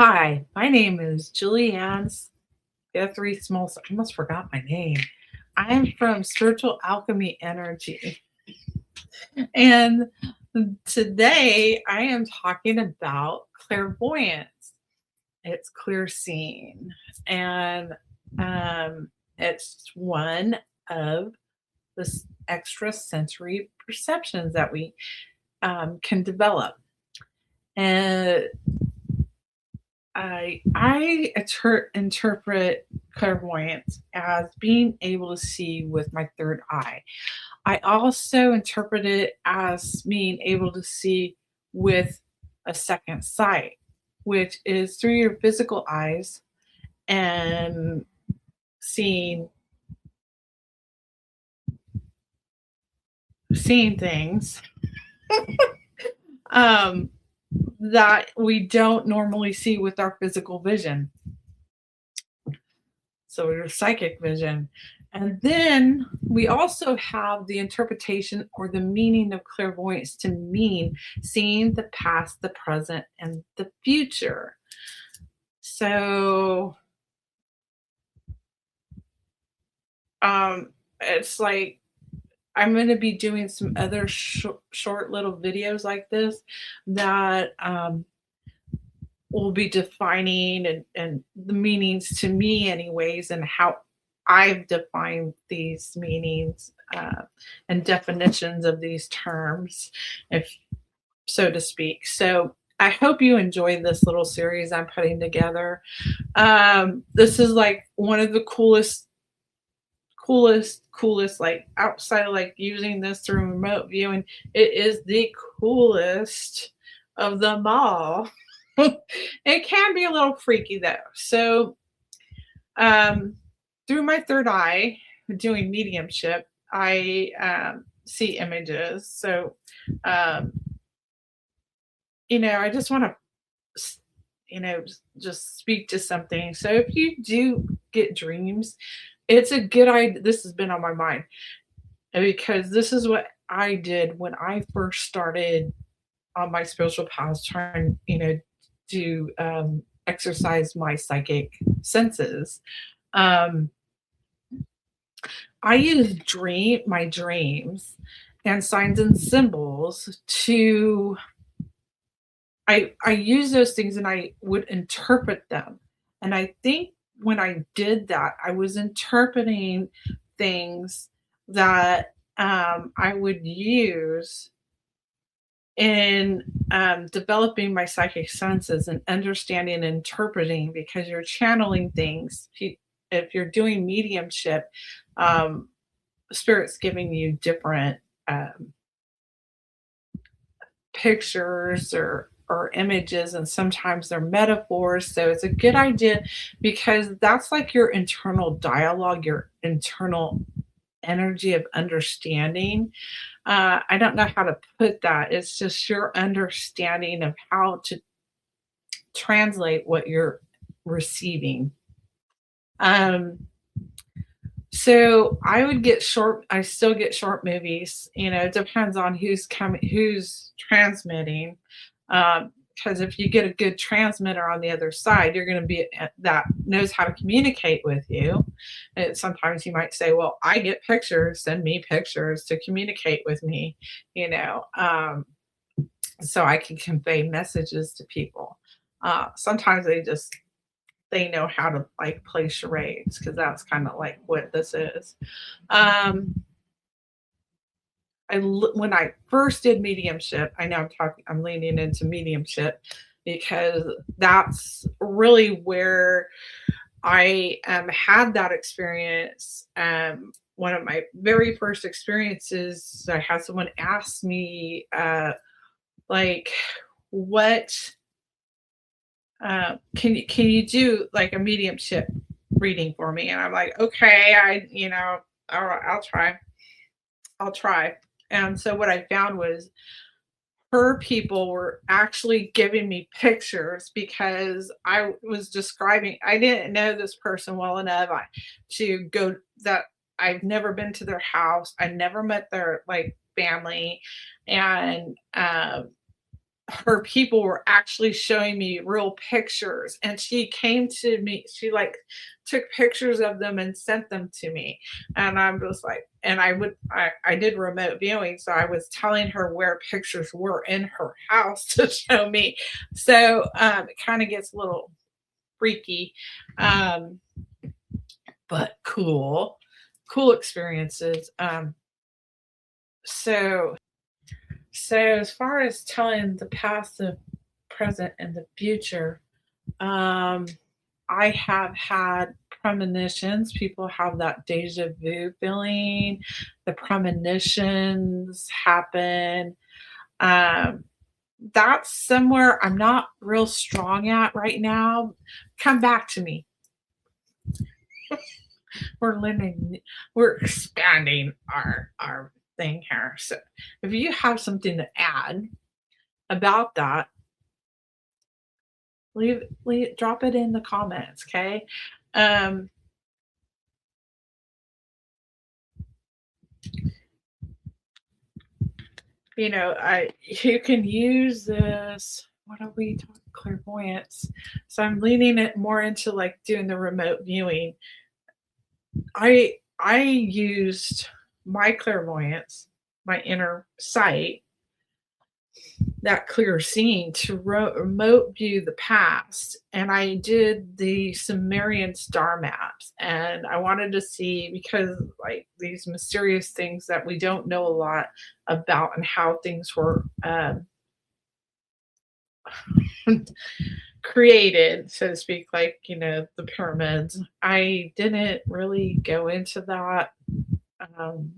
Hi, my name is Guthrie-Smulson. I almost forgot my name. I'm from Spiritual Alchemy Energy. And today I am talking about clairvoyance. It's clear seeing. And it's one of the extrasensory perceptions that we can develop. And interpret clairvoyance as being able to see with my third eye. I also interpret it as being able to see with a second sight, which is through your physical eyes and seeing things um, that we don't normally see with our physical vision. So your psychic vision. And then we also have the interpretation or the meaning of clairvoyance to mean seeing the past, the present, and the future. So it's like I'm going to be doing some other short little videos like this that will be defining and the meanings to me anyways, and how I've defined these meanings and definitions of these terms, if so to speak. So I hope you enjoy this little series I'm putting together. This is like one of the coolest, like outside of like using this through remote viewing, it is the coolest of them all. It can be a little freaky though. So through my third eye, doing mediumship, I see images. So I just want to just speak to something. So if you do get dreams, it's a good idea. This has been on my mind because this is what I did when I first started on my spiritual path, trying, to exercise my psychic senses. Um, I use my dreams and signs and symbols to I use those things and I would interpret them. And I think when I did that, I was interpreting things that I would use in developing my psychic senses and understanding and interpreting, because you're channeling things. If you're doing mediumship, um, spirit's giving you different pictures or images, and sometimes they're metaphors. So it's a good idea because that's like your internal dialogue, your internal energy of understanding. I don't know how to put that. It's just your understanding of how to translate what you're receiving. So I still get short movies. It depends on who's coming, who's transmitting. Because if you get a good transmitter on the other side, you're going to be that knows how to communicate with you. And sometimes you might say, well, I get pictures, send me pictures to communicate with me, so I can convey messages to people. Sometimes they know how to like play charades, because that's kind of like what this is. When I first did mediumship, I know I'm leaning into mediumship because that's really where I had that experience. One of my very first experiences, I had someone ask me, like, what can you do like a mediumship reading for me? And I'm like, okay, all right, I'll try. And so what I found was her people were actually giving me pictures because I was describing, I didn't know this person well enough to go that I've never been to their house. I never met their like family. And her people were actually showing me real pictures, and she came to me, she like took pictures of them and sent them to me, and I'm just like, and I did remote viewing, so I was telling her where pictures were in her house to show me. So it kind of gets a little freaky, um but cool experiences. So so as far as telling the past, the present, and the future, um, I have had premonitions. People have that deja vu feeling. The premonitions happen. Um, that's somewhere I'm not real strong at right now. Come back to me. We're limiting, we're expanding our thing here. So if you have something to add about that, leave drop it in the comments, okay? Um, you can use this. What are we talking? Clairvoyance. So I'm leaning it more into like doing the remote viewing. I used my clairvoyance, my inner sight, that clear seeing to remote view the past, and I did the Sumerian star maps, and I wanted to see, because like these mysterious things that we don't know a lot about and how things were created, so to speak, like the pyramids. I didn't really go into that um,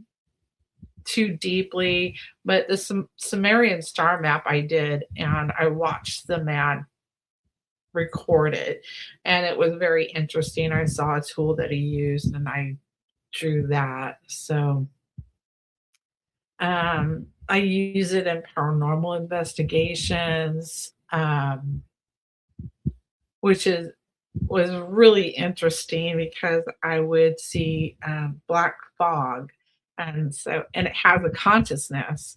too deeply, but the Sumerian star map I did, and I watched the man record it, and it was very interesting. I saw a tool that he used, and I drew that. So I use it in paranormal investigations, which is was really interesting because I would see black fog, and it has a consciousness,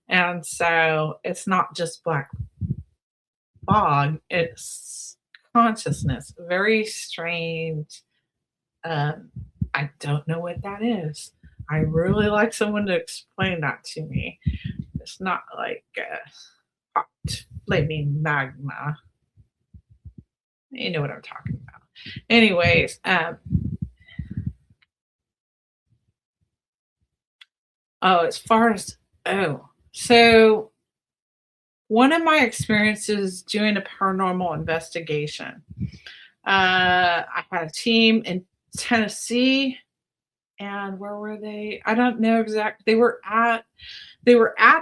and so it's not just black fog; it's consciousness. Very strange. Um, I don't know what that is. I really like someone to explain that to me. It's not like hot flaming magma. You know what I'm talking about. Anyways, as far as so one of my experiences doing a paranormal investigation, I had a team in Tennessee, and where were they? I don't know exactly. They were at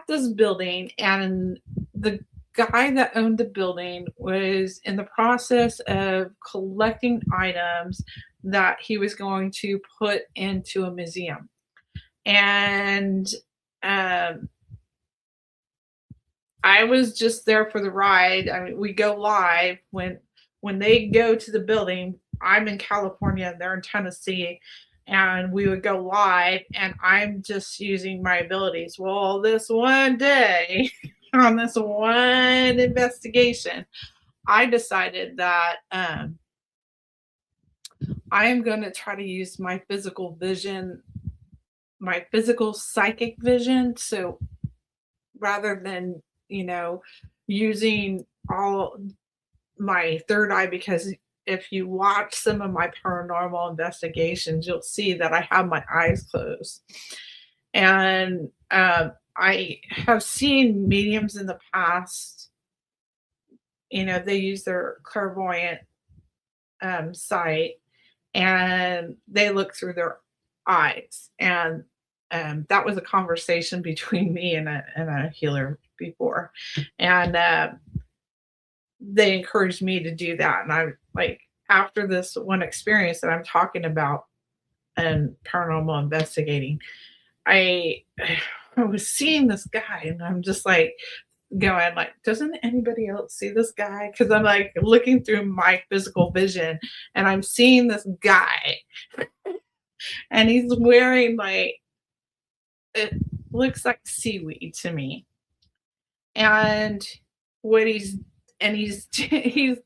this building, and the guy that owned the building was in the process of collecting items that he was going to put into a museum. And um, I was just there for the ride. I mean, we go live when they go to the building. I'm in California and they're in Tennessee, and we would go live, and I'm just using my abilities. Well, this one day on this one investigation, I decided that I am going to try to use my physical vision, my physical psychic vision. So rather than, you know, using all my third eye, because if you watch some of my paranormal investigations, you'll see that I have my eyes closed. And I have seen mediums in the past, they use their clairvoyant sight, and they look through their eyes. And that was a conversation between me and a healer before. And they encouraged me to do that. And I like, after this one experience that I'm talking about and paranormal investigating, I I was seeing this guy, and I'm just like going like, doesn't anybody else see this guy? Because I'm like looking through my physical vision, and I'm seeing this guy, and he's wearing like, it looks like seaweed to me. And what he's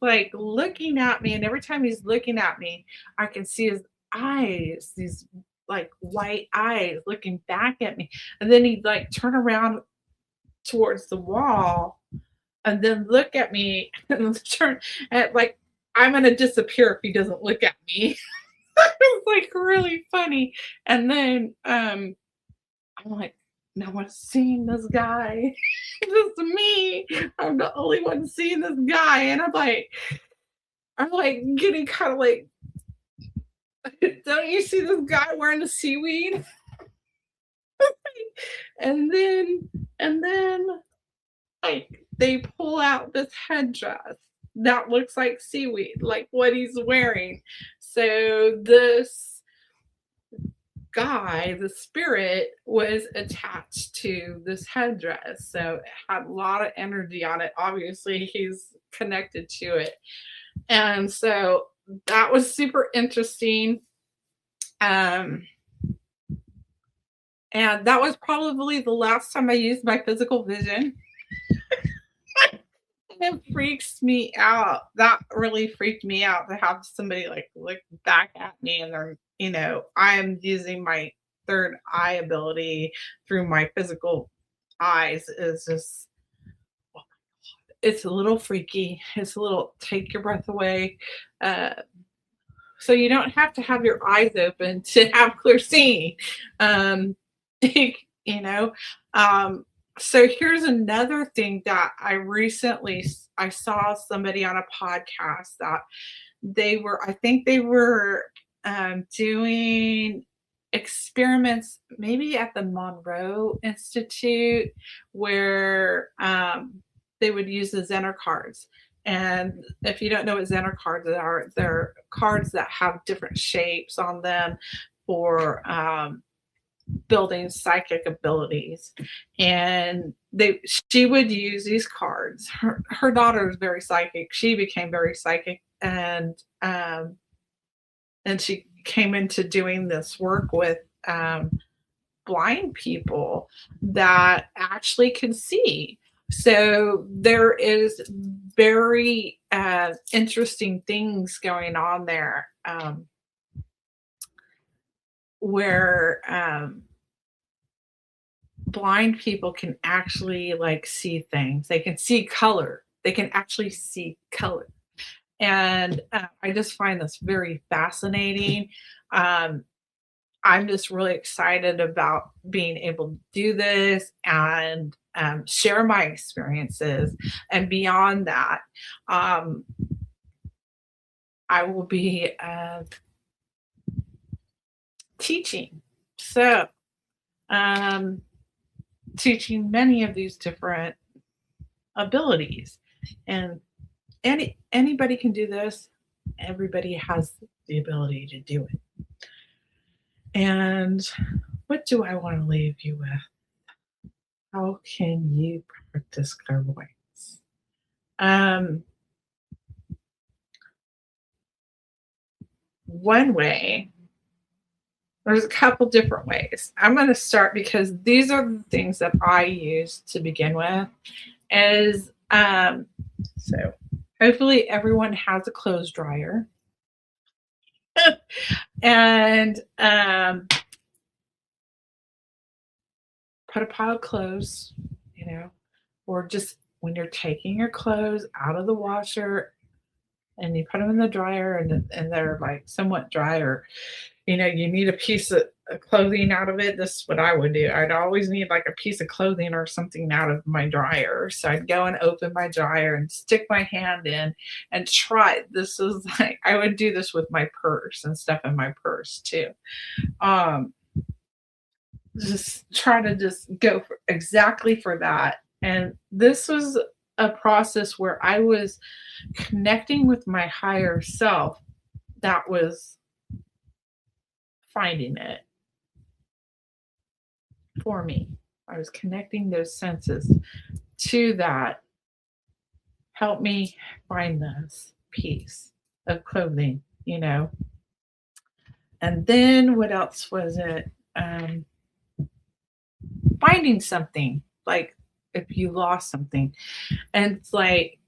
like looking at me, and every time he's looking at me, I can see his eyes, these like white eyes looking back at me. And then he'd like turn around towards the wall and then look at me and turn at like I'm gonna disappear if he doesn't look at me. It's like really funny. And then I'm like, no one's seeing this guy. Just me. I'm the only one seeing this guy. And I'm like getting kind of like, don't you see this guy wearing the seaweed? and then and then like they pull out this headdress that looks like seaweed, like what he's wearing. So this guy, the spirit, was attached to this headdress. So it had a lot of energy on it. Obviously, he's connected to it. And so that was super interesting. And that was probably the last time I used my physical vision. It freaks me out. That really freaked me out to have somebody like look back at me and they're, I'm using my third eye ability through my physical eyes is just, it's a little freaky. It's a little take your breath away. So you don't have to have your eyes open to have clear seeing. you know, so here's another thing that I saw somebody on a podcast that I think they were doing experiments maybe at the Monroe Institute where they would use the Zener cards. And if you don't know what Zener cards are, they're cards that have different shapes on them for building psychic abilities. And she would use these cards. Her daughter is very psychic. She became very psychic, and she came into doing this work with blind people that actually can see. So there is very interesting things going on there where blind people can actually like see things. They can see color. They can actually see color. And I just find this very fascinating. I'm just really excited about being able to do this and share my experiences. And beyond that, I will be teaching. So, teaching many of these different abilities. And anybody can do this. Everybody has the ability to do it. And what do I want to leave you with? How can you practice clairvoyance? One way, there's a couple different ways. I'm going to start because these are the things that I use to begin with. So hopefully everyone has a clothes dryer. And put a pile of clothes, or just when you're taking your clothes out of the washer and you put them in the dryer and they're like somewhat dry, or you need a piece of clothing out of it. This is what I would do. I'd always need like a piece of clothing or something out of my dryer. So I'd go and open my dryer and stick my hand in and try. This is like, I would do this with my purse and stuff in my purse too. Just try to just go exactly for that. And this was a process where I was connecting with my higher self that was finding it for me. I was connecting those senses to that. Help me find this piece of clothing, And then what else was it? Finding something like if you lost something. And it's like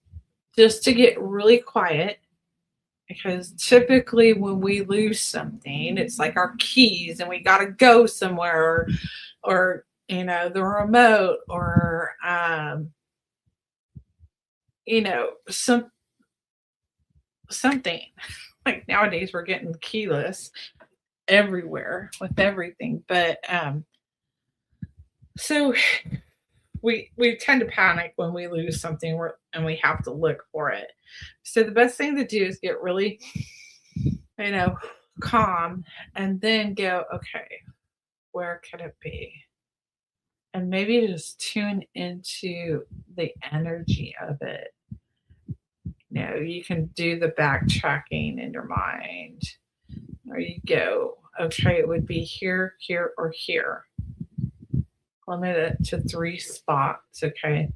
just to get really quiet, because typically when we lose something, it's like our keys and we got to go somewhere, or you know, the remote, or you know, something. Like nowadays we're getting keyless everywhere with everything. But so we tend to panic when we lose something, and we have to look for it. So the best thing to do is get really, you know, calm, and then go, okay, where could it be? And maybe just tune into the energy of it. You know, you can do the backtracking in your mind, or you go, okay, it would be here, here, or here. Limit it to 3 spots, okay?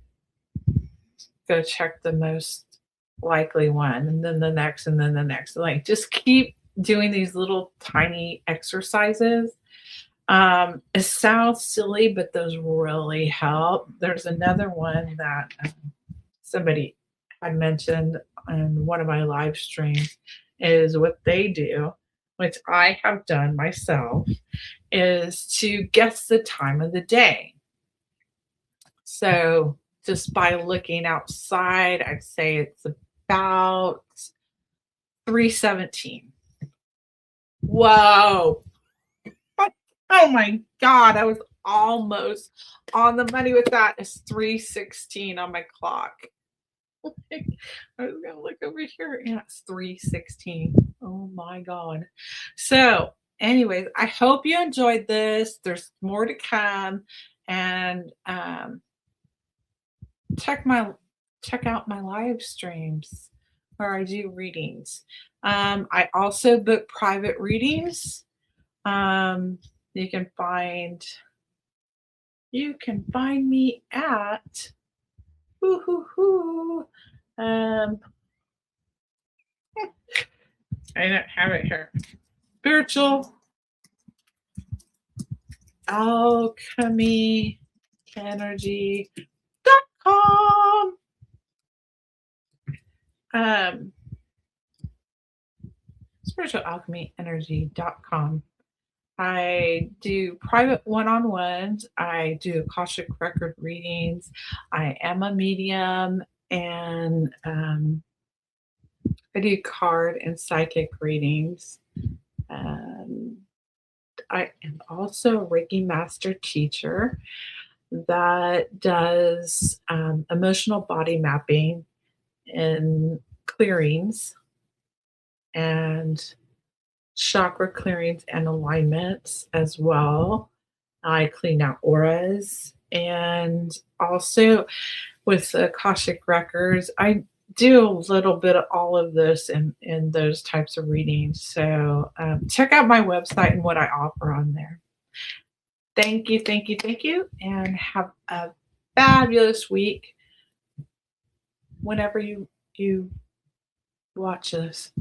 Go check the most likely one, and then the next, and then the next. Like, just keep doing these little tiny exercises. It sounds silly, but those really help. There's another one that somebody had mentioned in one of my live streams, is what they do, which I have done myself, is to guess the time of the day. So just by looking outside, I'd say it's about 3:17. Whoa. Oh my God. I was almost on the money with that. It's 3:16 on my clock. I was gonna look over here. Yeah, it's 3:16. Oh my God. So, anyways, I hope you enjoyed this. There's more to come. And check out my live streams where I do readings. I also book private readings. Um, you can find me at hoo hoo hoo. I don't have it here. Spiritual Alchemy Energy.com. Spiritualalchemyenergy.com. I do private one-on-ones. I do Akashic record readings. I am a medium, and I do card and psychic readings. I am also a Reiki master teacher that does emotional body mapping and clearings, and chakra clearings and alignments as well. I clean out auras, and also with the Akashic records, I do a little bit of all of this in those types of readings. So check out my website and what I offer on there. Thank you, thank you, thank you, and have a fabulous week whenever you watch this.